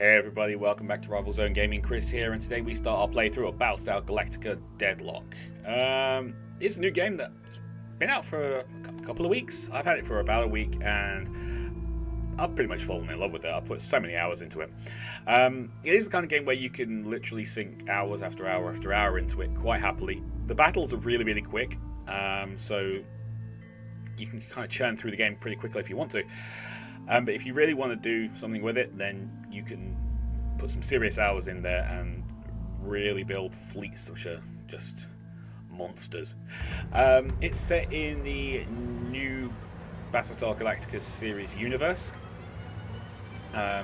Hey everybody, welcome back to Rival Zone Gaming. Chris here, and today we start our playthrough of Battlestar Galactica Deadlock. It's a new game that's been out for a couple of weeks. I've had it for about a week, and I've pretty much fallen in love with it. I've put so many hours into it. It is the kind of game where you can literally sink hours after hour after hour into it quite happily. The battles are really, really quick, so you can kind of churn through the game pretty quickly if you want to. But if you really want to do something with it, then you can put some serious hours in there and really build fleets which are just monsters. It's set in the new Battlestar Galactica series universe.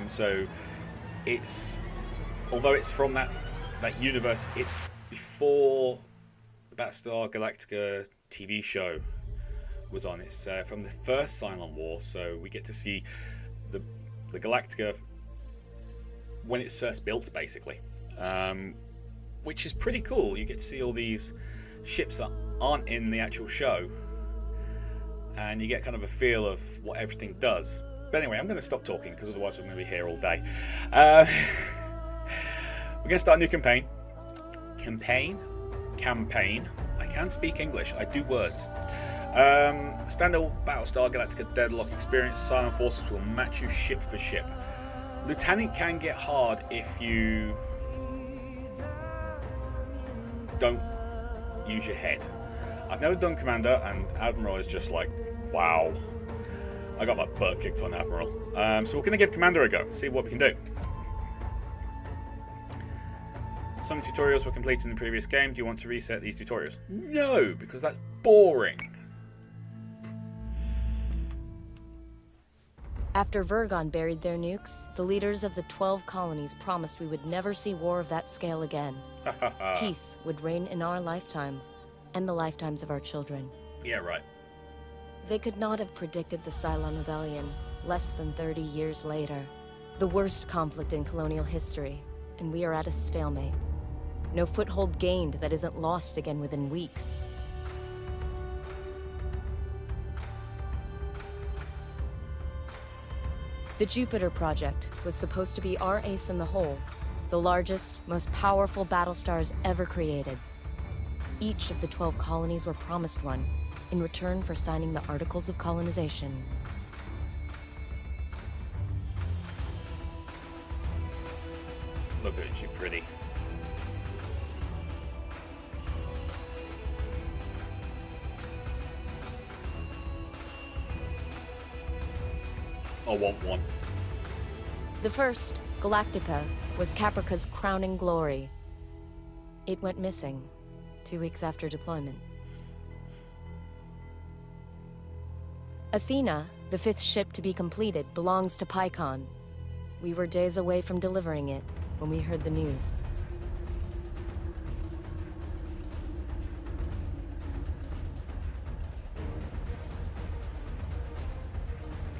So it's, although it's from that universe, it's before the Battlestar Galactica TV show was on. It's from the first Cylon War, so we get to see the Galactica when it's first built, basically, which is pretty cool. You get to see all these ships that aren't in the actual show, and you get kind of a feel of what everything does. But anyway, I'm going to stop talking because otherwise we're going to be here all day. We're going to start a new campaign. Campaign. I can speak English. I do words. Standard Battlestar Galactica Deadlock experience. Cylon forces will match you ship for ship. Lieutenant can get hard if you don't use your head. I've never done Commander, and Admiral is just like, wow. I got my butt kicked on Admiral. So we're going to give Commander a go, see what we can do. Some tutorials were completed in the previous game. Do you want to reset these tutorials? No, because that's boring. After Vergon buried their nukes, the leaders of the 12 colonies promised we would never see war of that scale again. Peace would reign in our lifetime, and the lifetimes of our children. Yeah, right. They could not have predicted the Cylon Rebellion less than 30 years later. The worst conflict in colonial history, and we are at a stalemate. No foothold gained that isn't lost again within weeks. The Jupiter Project was supposed to be our ace in the hole, the largest, most powerful Battlestars ever created. Each of the 12 colonies were promised one, in return for signing the Articles of Colonization. Look at it, she's pretty. I want one. The first, Galactica, was Caprica's crowning glory. It went missing 2 weeks after deployment. Athena, the 5th ship to be completed, belongs to Pycon. We were days away from delivering it when we heard the news.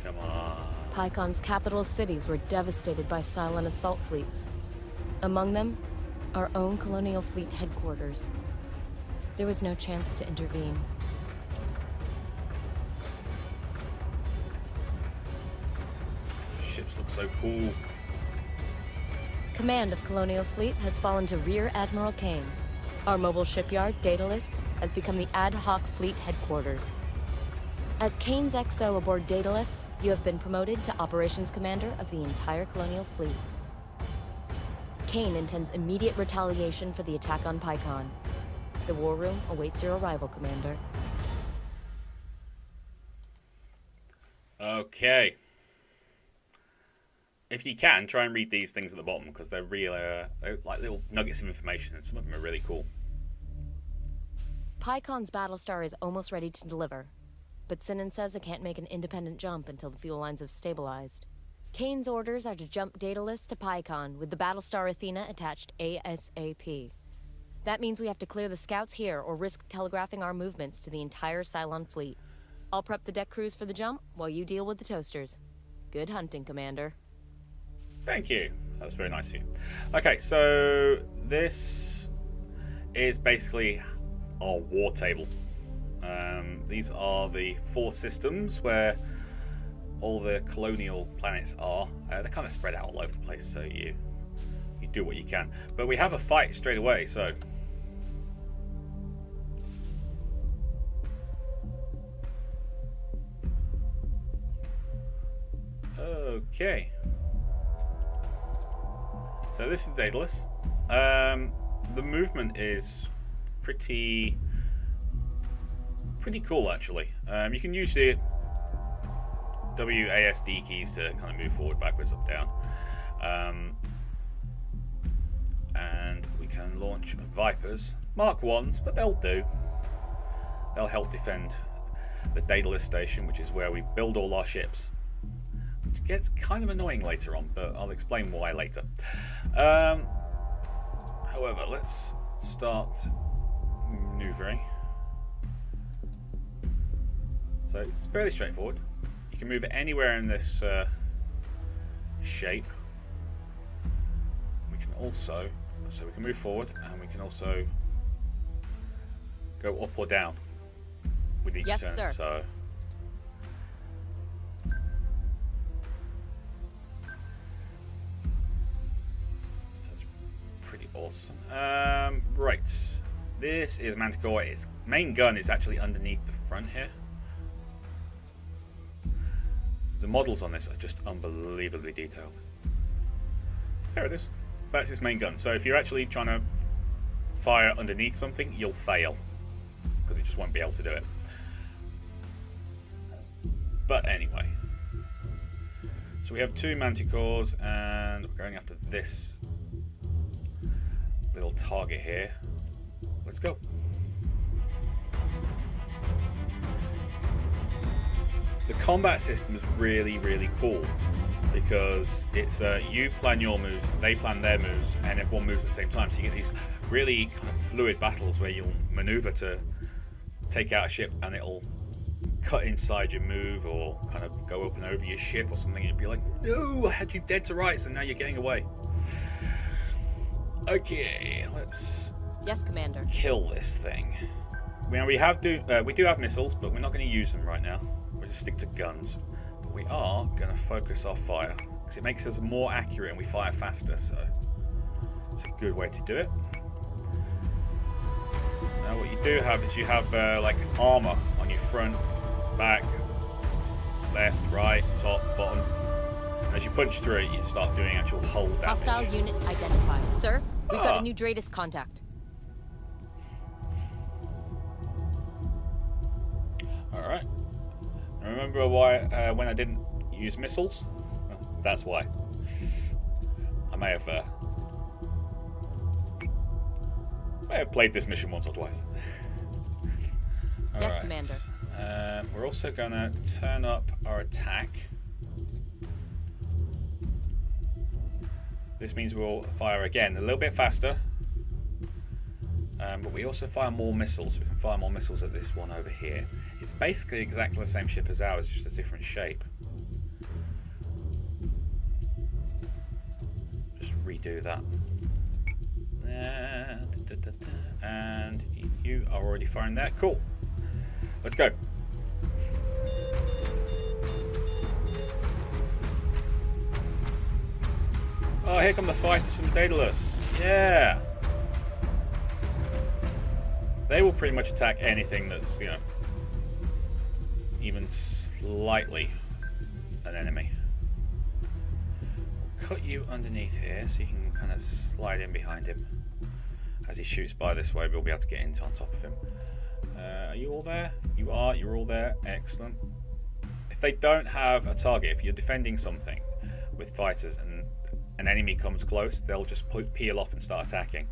Come on. Pycon's capital cities were devastated by Cylon assault fleets. Among them, our own colonial fleet headquarters. There was no chance to intervene. Ships look so cool. Command of Colonial Fleet has fallen to Rear Admiral Kane. Our mobile shipyard, Daedalus, has become the ad hoc fleet headquarters. As Kane's XO aboard Daedalus, you have been promoted to Operations Commander of the entire Colonial Fleet. Kane intends immediate retaliation for the attack on Pycon. The war room awaits your arrival, Commander. Okay. If you can, try and read these things at the bottom, because they're real, they're like little nuggets of information, and some of them are really cool. Pycon's Battlestar is almost ready to deliver, but Sinan says it can't make an independent jump until the fuel lines have stabilized. Kane's orders are to jump Daedalus to Pycon with the Battlestar Athena attached ASAP. That means we have to clear the scouts here or risk telegraphing our movements to the entire Cylon fleet. I'll prep the deck crews for the jump while you deal with the toasters. Good hunting, Commander. Thank you. That was very nice of you. Okay, so this is basically our war table. These are the 4 systems where all the colonial planets are. They're kind of spread out all over the place, so you do what you can. But we have a fight straight away, so... Okay. So this is Daedalus. The movement is pretty cool, actually. You can use the WASD keys to kind of move forward, backwards, up, down. And we can launch Vipers. Mark 1s, but they'll do. They'll help defend the Daedalus station, which is where we build all our ships. Which gets kind of annoying later on, but I'll explain why later. However, let's start maneuvering. So it's fairly straightforward. You can move it anywhere in this shape. We can also, so we can move forward, and we can also go up or down with each turn. Sir. So that's pretty awesome. Right, this is Manticore. Its main gun is actually underneath the front here. The models on this are just unbelievably detailed. There it is. That's its main gun. So if you're actually trying to fire underneath something, you'll fail, because it just won't be able to do it. But anyway. So we have 2 Manticores, and we're going after this little target here. Let's go. The combat system is really, really cool, because it's you plan your moves, they plan their moves, and everyone moves at the same time. So you get these really kind of fluid battles where you'll maneuver to take out a ship, and it'll cut inside your move, or kind of go up and over your ship or something, and you'll be like, no, I had you dead to rights, and now you're getting away. Okay, let's Commander. Kill this thing. Now we do have missiles, but we're not going to use them right now. We'll just stick to guns. But we are going to focus our fire, because it makes us more accurate and we fire faster, so it's a good way to do it. Now what you do have is you have like armor on your front, back, left, right, top, bottom. And as you punch through it, you start doing actual hull damage. Hostile unit identified. Sir, we've got a new Dratus contact. Alright. Remember why when I didn't use missiles? That's why. I may have played this mission once or twice. Yes, Commander. We're also going to turn up our attack. This means we'll fire again a little bit faster. But we also fire more missiles. We can fire more missiles at this one over here. It's basically exactly the same ship as ours, just a different shape. Just redo that. And you are already firing there. Cool. Let's go. Oh, here come the fighters from Daedalus. Yeah. They will pretty much attack anything that's, you know, even slightly an enemy. Cut you underneath here so you can kind of slide in behind him. As he shoots by this way, we'll be able to get into on top of him. Are you all there? You are. You're all there. Excellent. If they don't have a target, if you're defending something with fighters and an enemy comes close, they'll just peel off and start attacking.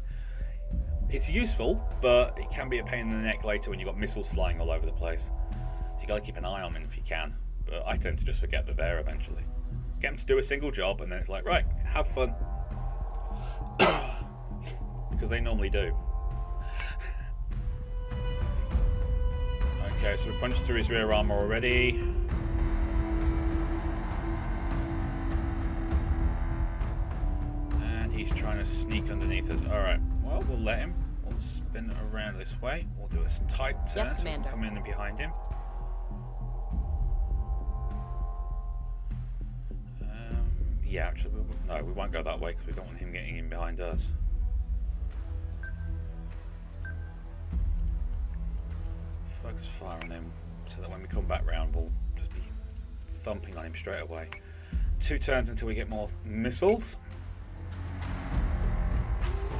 It's useful, but it can be a pain in the neck later when you've got missiles flying all over the place. So you got to keep an eye on them if you can. But I tend to just forget they're there eventually. Get them to do a single job, and then it's like, right, have fun. Because they normally do. Okay, so we punched through his rear armor already. And he's trying to sneak underneath us. Alright, well, we'll let him. We'll spin around this way. We'll do a tight turn. Yes, Commander. So we'll come in behind him. Yeah, actually, no, we won't go that way because we don't want him getting in behind us. Focus fire on him so that when we come back round, we'll just be thumping on him straight away. 2 turns until we get more missiles.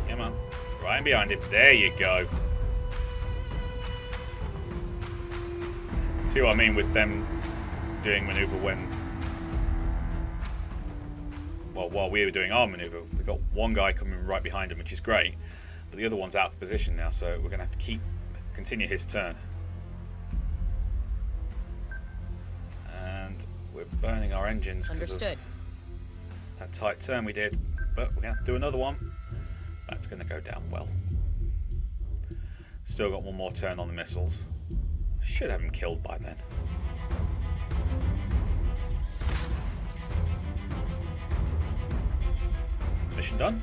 Come on. Right in behind him. There you go. See what I mean with them doing manoeuvre when... Well, while we were doing our manoeuvre, we've got one guy coming right behind him, which is great. But the other one's out of position now, so we're going to have to continue his turn. And we're burning our engines because of that tight turn we did. But we're going to have to do another one. That's going to go down well. Still got one more turn on the missiles. Should have him killed by then. Mission done.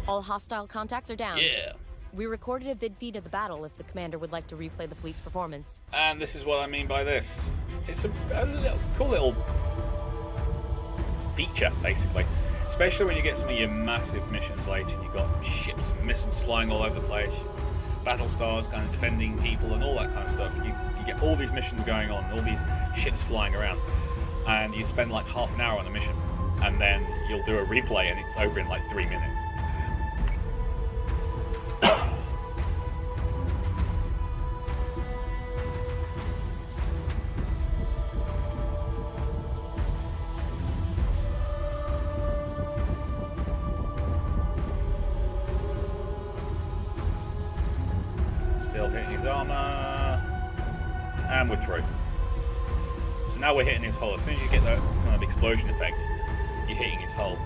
All hostile contacts are down. Yeah. We recorded a vid feed of the battle if the commander would like to replay the fleet's performance. And this is what I mean by this. It's a cool little feature, basically. Especially when you get some of your massive missions later and you've got ships and missiles flying all over the place, battle stars kind of defending people and all that kind of stuff. You get all these missions going on, all these ships flying around, and you spend like half an hour on a mission, and then you'll do a replay and it's over in like 3 minutes. Still hitting his armor, and we're through. So now we're hitting his hull. As soon as you get that kind of explosion effect, you're hitting his hull.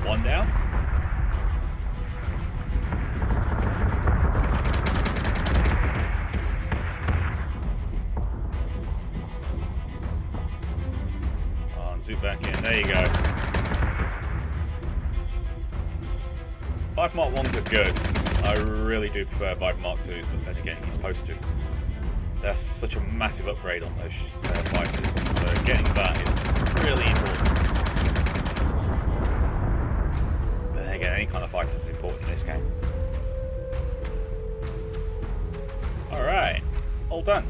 One down. Zoom back in. There you go. 5 Mark 1s are good. I really do prefer 5 Mark 2s, but then again, you're supposed to. That's such a massive upgrade on those fighters, so getting that is really important. But then again, any kind of fighter is important in this game. Alright, all done.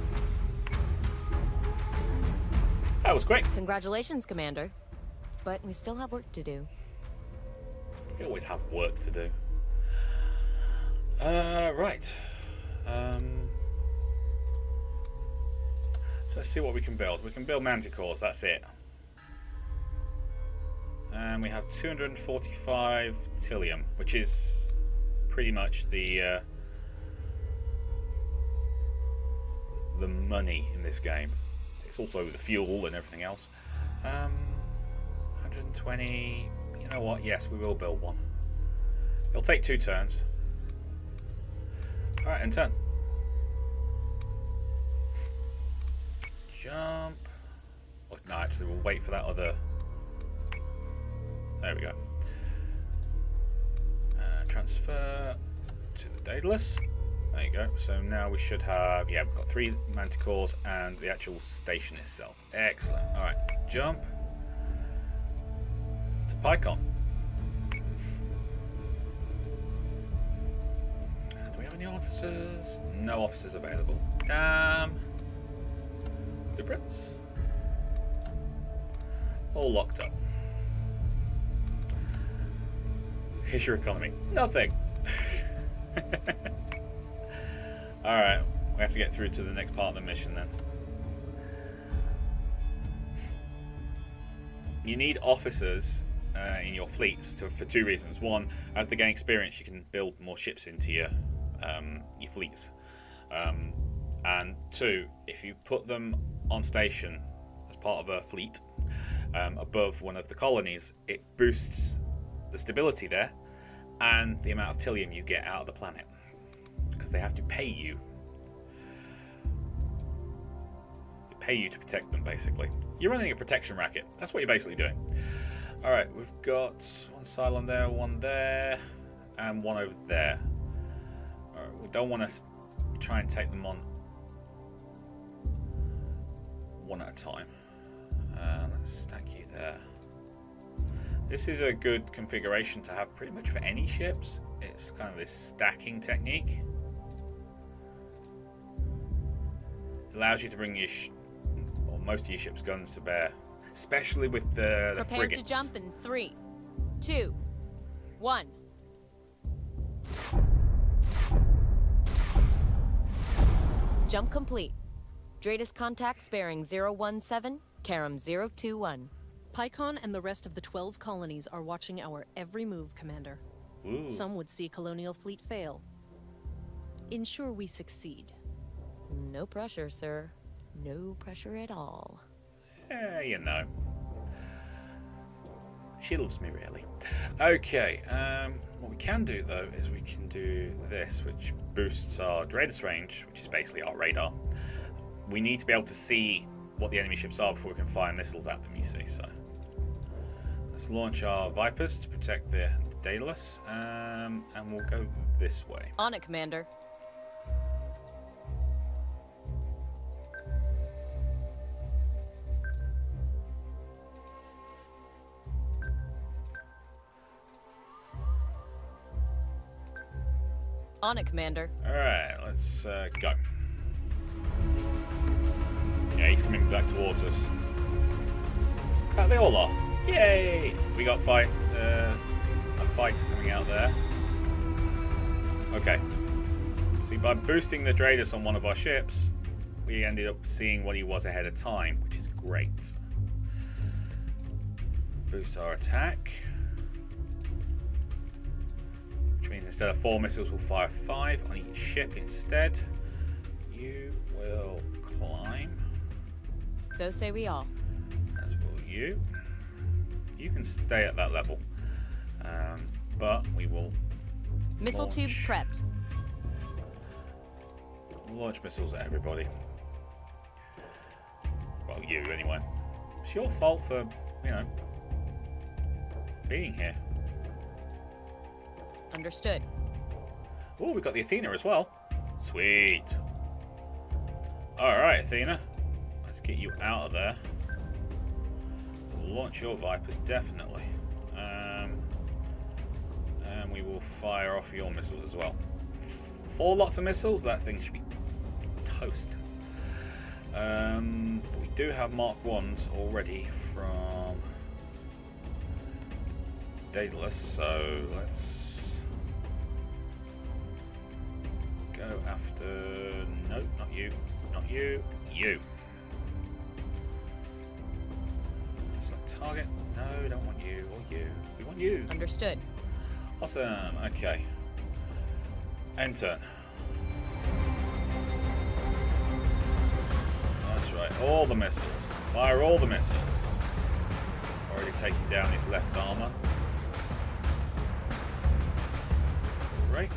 That was quick. Congratulations, Commander. But we still have work to do. We always have work to do. Right. So let's see what we can build. We can build manticores, that's it. And we have 245 Tilium, which is pretty much the money in this game. It's also the fuel and everything else. 120. You know what? Yes, we will build one. It'll take 2 turns. Alright, and turn. Jump. Oh, no, actually, we'll wait for that other. There we go. Transfer to the Daedalus. There you go. So now we should have, yeah, we've got 3 manticores and the actual station itself. Excellent. All right, jump to PyCon. Do we have any officers? No officers available. Damn. Blueprints. All locked up. Here's your economy. Nothing. Alright, we have to get through to the next part of the mission then. You need officers in your fleets for 2 reasons. One, as they gain experience, you can build more ships into your fleets. And 2, if you put them on station as part of a fleet above one of the colonies, it boosts the stability there and the amount of Tilium you get out of the planet. Because they have to pay you. They pay you to protect them, basically. You're running a protection racket. That's what you're basically doing. Alright, we've got 1 Cylon there, 1 there. and one over there. Alright, we don't want to try and take them on one at a time. Let's stack you there. This is a good configuration to have pretty much for any ships. It's kind of this stacking technique. It allows you to bring your most of your ship's guns to bear, especially with the frigates. Prepare to jump in 3, 2, 1. Jump complete. Dratus contacts bearing 017, Karam 021. PyCon and the rest of the 12 colonies are watching our every move, Commander. Ooh. Some would see colonial fleet fail. Ensure we succeed. No pressure, sir. No pressure at all. Yeah, you know. She loves me, really. Okay, what we can do, though, is we can do this, which boosts our Dratus range, which is basically our radar. We need to be able to see what the enemy ships are before we can fire missiles at them, you see, so... Let's launch our Vipers to protect the Daedalus, and we'll go this way. On it, Commander. On it, Commander. Alright, let's go. Yeah, he's coming back towards us. In fact, they all are. Yay! We got a fighter coming out there. Okay. See, by boosting the Dratus on one of our ships, we ended up seeing what he was ahead of time, which is great. Boost our attack. Which means instead of 4 missiles, we'll fire 5 on each ship instead. You will climb. So say we all. As will you. You can stay at that level. But we will Missile launch. tubes prepped. We'll launch missiles at everybody. Well, you anyway. It's your fault for, you know, being here. Understood. Oh, we've got the Athena as well. Sweet. Alright, Athena. Let's get you out of there. Launch your Vipers, definitely. And we will fire off your missiles as well. 4 lots of missiles, that thing should be toast. But we do have Mark 1s already from Daedalus, so let's go after... No, not you. Not you. You. Select target. No, we don't want you or you. We want you. Understood. Awesome. Okay. Enter. That's right. All the missiles. Fire all the missiles. Already taking down his left armor. Great.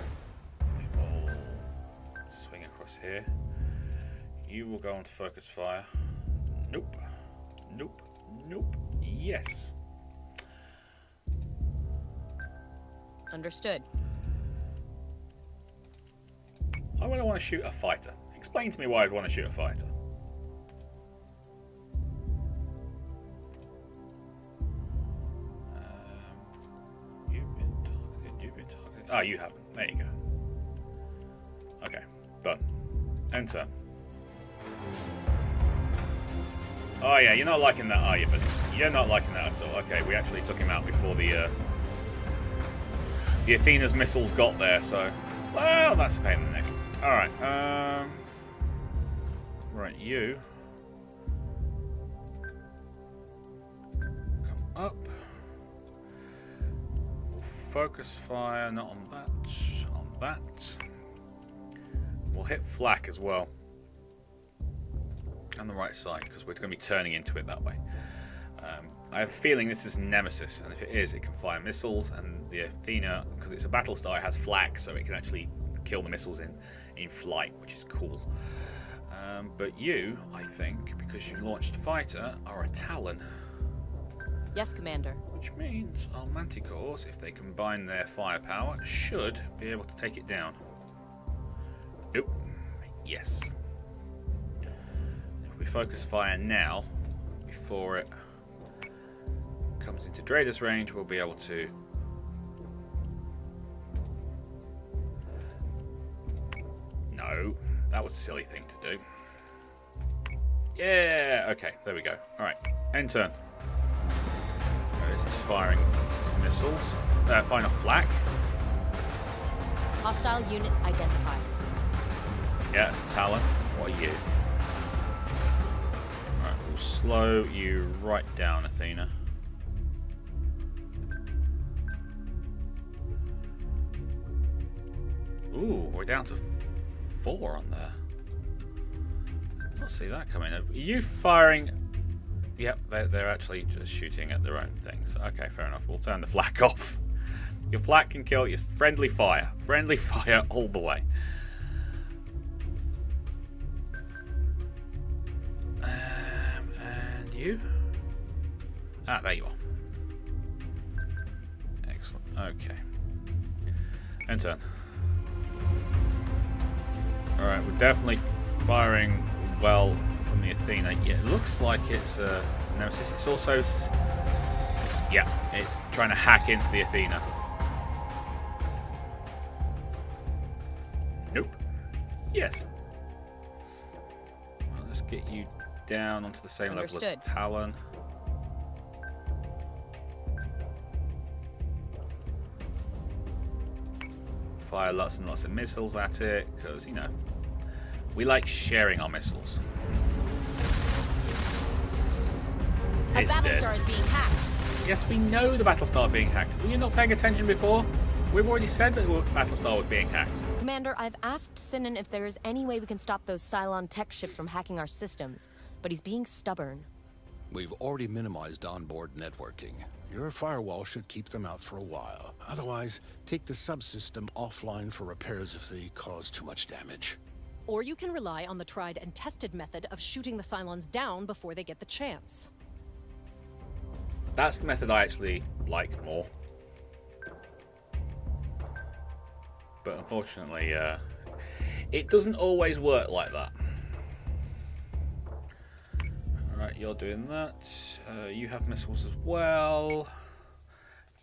We will swing across here. You will go on to focus fire. Nope. Nope. Nope. Yes. Understood. Why would I want to shoot a fighter? Explain to me why I'd want to shoot a fighter. You've been targeted. You've been targeted. Ah, you haven't. There you go. Okay. Done. Enter. Oh yeah, you're not liking that, are you, buddy? You're not liking that at all. Okay, we actually took him out before the Athena's missiles got there, so... Well, that's a pain in the neck. Alright, right, you... Come up. We'll focus fire, not on that, on that. We'll hit flak as well. On the right side, because we're going to be turning into it that way. I have a feeling this is Nemesis, and if it is, it can fire missiles, and the Athena, because it's a Battlestar, it has flak, so it can actually kill the missiles in flight, which is cool. But you, I think, because you launched fighter, are a Talon. Yes, Commander. Which means our manticores, if they combine their firepower, should be able to take it down. Nope. Yes. If we focus fire now, before it comes into Drader's range, we'll be able to... No, that was a silly thing to do. Yeah, okay, there we go. Alright, end turn. This is firing some missiles. Firing off flak. Hostile unit identified. Yeah, it's a Talon. What are you? Alright, we'll slow you right down, Athena. Ooh, we're down to 4 on there. Let's see that coming. Are you firing? Yep, they're actually just shooting at their own things. Okay, fair enough. We'll turn the flak off. Your flak can kill your friendly fire. Friendly fire all the way. And you? Ah, there you are. Excellent. Okay. End turn. Alright, we're definitely firing well from the Athena. Yeah, it looks like it's a Nemesis. It's also... Yeah, it's trying to hack into the Athena. Nope. Yes. Well, let's get you down onto the same level as Talon. Fire lots and lots of missiles at it, because, you know, we like sharing our missiles. Our Battlestar is being hacked. Yes, we know the Battlestar being hacked. Were you not paying attention before? We've already said that the Battlestar was being hacked. Commander, I've asked Sinan if there is any way we can stop those Cylon tech ships from hacking our systems, but he's being stubborn. We've already minimized onboard networking. Your firewall should keep them out for a while. Otherwise, take the subsystem offline for repairs if they cause too much damage. Or you can rely on the tried and tested method of shooting the Cylons down before they get the chance. That's the method I actually like more. But unfortunately, it doesn't always work like that. Alright, you're doing that. You have missiles as well.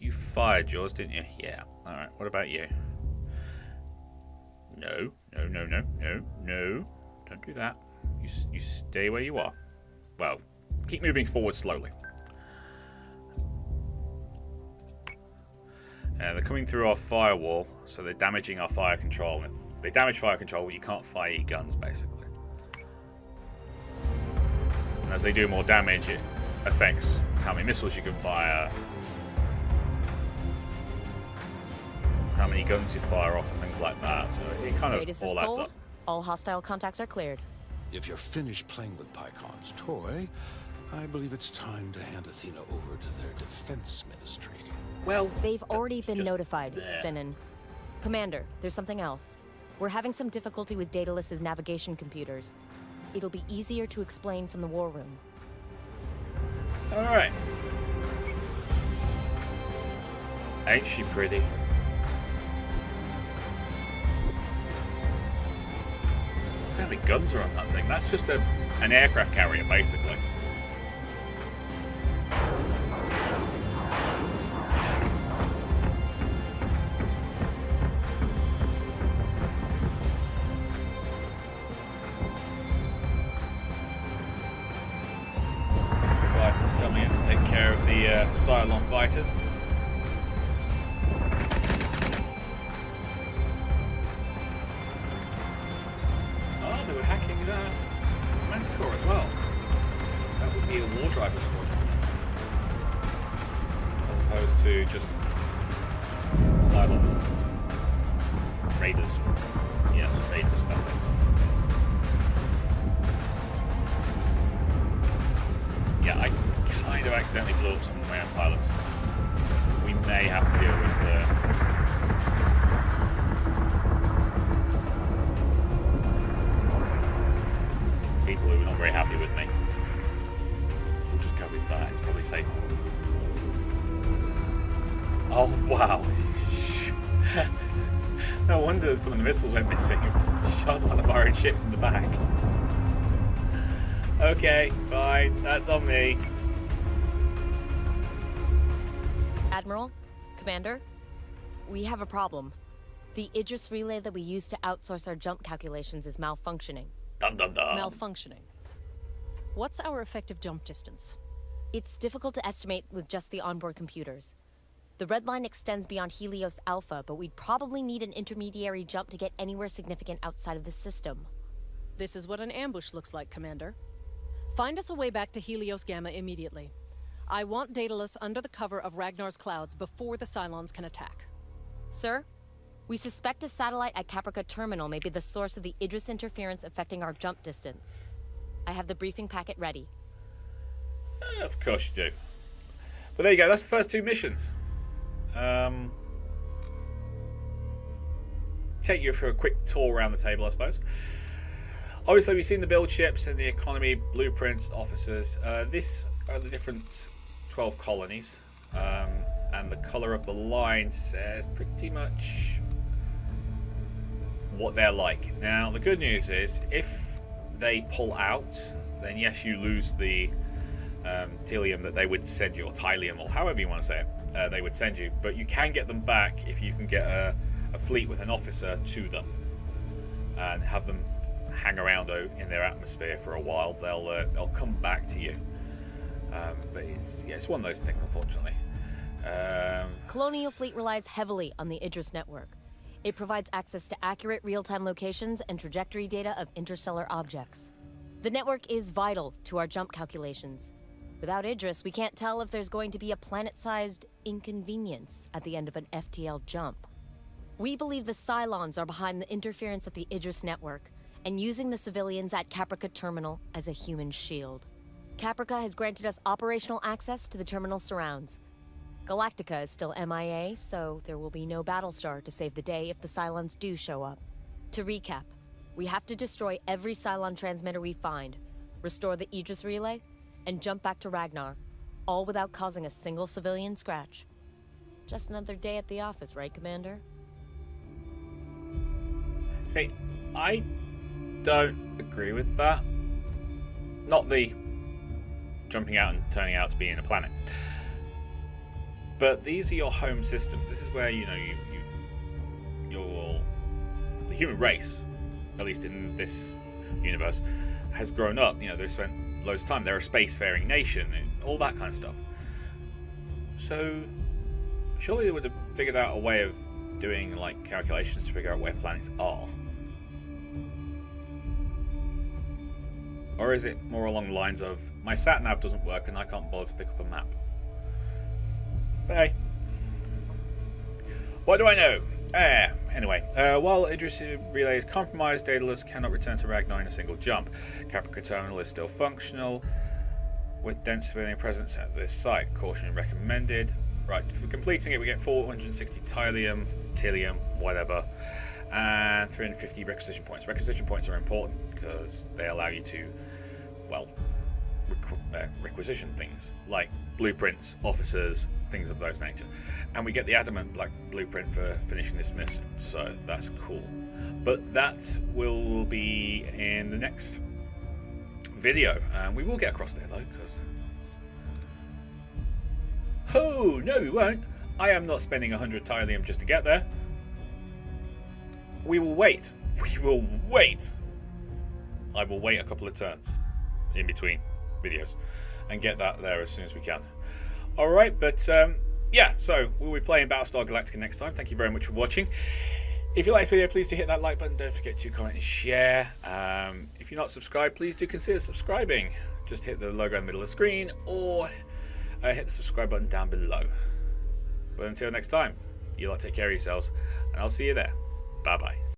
You fired yours, didn't you? Yeah. Alright, what about you? No, no, no, no, no, no. Don't do that. You stay where you are. Well, keep moving forward slowly. They're coming through our firewall, so they're damaging our fire control. And if they damage fire control, you can't fire your guns, basically. And as they do more damage, it affects how many missiles you can fire, how many guns you fire off, and things like that. So it kind of all adds up. All hostile contacts are cleared. If you're finished playing with Pycon's toy, I believe it's time to hand Athena over to their defense ministry. Well, they've already been notified, there. Sinan. Commander, there's something else. We're having some difficulty with Daedalus's navigation computers. It'll be easier to explain from the war room. Alright. Ain't she pretty? How many guns are on that thing? That's just an aircraft carrier, basically. Coming in to take care of the Cylon fighters. Oh, they were hacking that Manticore as well. That would be a war driver squadron, as opposed to just Cylon raiders. Yes, raiders. That's it. Yeah, I kind of accidentally blew up some of my own pilots. We may have to deal with people who are not very happy with me. We'll just go with that, it's probably safer. Oh, wow. No wonder some of the missiles went missing. Shot one of our own ships in the back. Okay, fine. That's on me. Admiral, Commander, we have a problem. The Idris relay that we use to outsource our jump calculations is malfunctioning. Dum dum dum. Malfunctioning. What's our effective jump distance? It's difficult to estimate with just the onboard computers. The red line extends beyond Helios Alpha, but we'd probably need an intermediary jump to get anywhere significant outside of the system. This is what an ambush looks like, Commander. Find us a way back to Helios Gamma immediately. I want Daedalus under the cover of Ragnar's clouds before the Cylons can attack. Sir, we suspect a satellite at Caprica Terminal may be the source of the Idris interference affecting our jump distance. I have the briefing packet ready. Of course you do. But there you go, that's the first two missions. Take you for a quick tour around the table, I suppose. Obviously, we've seen the build ships and the economy, blueprints, officers. This are the different 12 colonies. And the colour of the line says pretty much what they're like. Now, the good news is, if they pull out, then yes, you lose the telium that they would send you, or tylium, or however you want to say it, they would send you. But you can get them back if you can get a fleet with an officer to them and have them hang around in their atmosphere for a while. They'll come back to you. But it's one of those things, unfortunately. Colonial Fleet relies heavily on the Idris network. It provides access to accurate real-time locations and trajectory data of interstellar objects. The network is vital to our jump calculations. Without Idris, we can't tell if there's going to be a planet-sized inconvenience at the end of an FTL jump. We believe the Cylons are behind the interference of the Idris network and using the civilians at Caprica Terminal as a human shield. Caprica has granted us operational access to the terminal surrounds. Galactica is still MIA, so there will be no Battlestar to save the day if the Cylons do show up. To recap, we have to destroy every Cylon transmitter we find, restore the Idris relay, and jump back to Ragnar, all without causing a single civilian scratch. Just another day at the office, right, Commander? See, I don't agree with that. Not the jumping out and turning out to be in a planet. But these are your home systems. This is where, the human race, at least in this universe, has grown up. They've spent loads of time. They're a spacefaring nation and all that kind of stuff. So surely they would have figured out a way of doing calculations to figure out where planets are. Or is it more along the lines of, my sat-nav doesn't work and I can't bother to pick up a map? But hey, what do I know? Anyway, while Idris relay is compromised, Daedalus cannot return to Ragnar in a single jump. Caprica Terminal is still functional, with dense civilian presence at this site. Caution recommended. Right, for completing it we get 460 telium, whatever, and 350 requisition points. Requisition points are important because they allow you to, requisition things like blueprints, officers, things of those nature. And we get the adamant blueprint for finishing this mission, so that's cool. But that will be in the next video, and we will get across there though, because oh no we won't. I am not spending 100 telium just to get there. We will wait. I will wait a couple of turns in between videos and get that there as soon as we can. Alright, but yeah, so we'll be playing Battlestar Galactica next time. Thank you very much for watching. If you like this video, please do hit that like button. Don't forget to comment and share. If you're not subscribed, please do consider subscribing. Just hit the logo in the middle of the screen, or hit the subscribe button down below. But until next time, you lot take care of yourselves, and I'll see you there. Bye bye.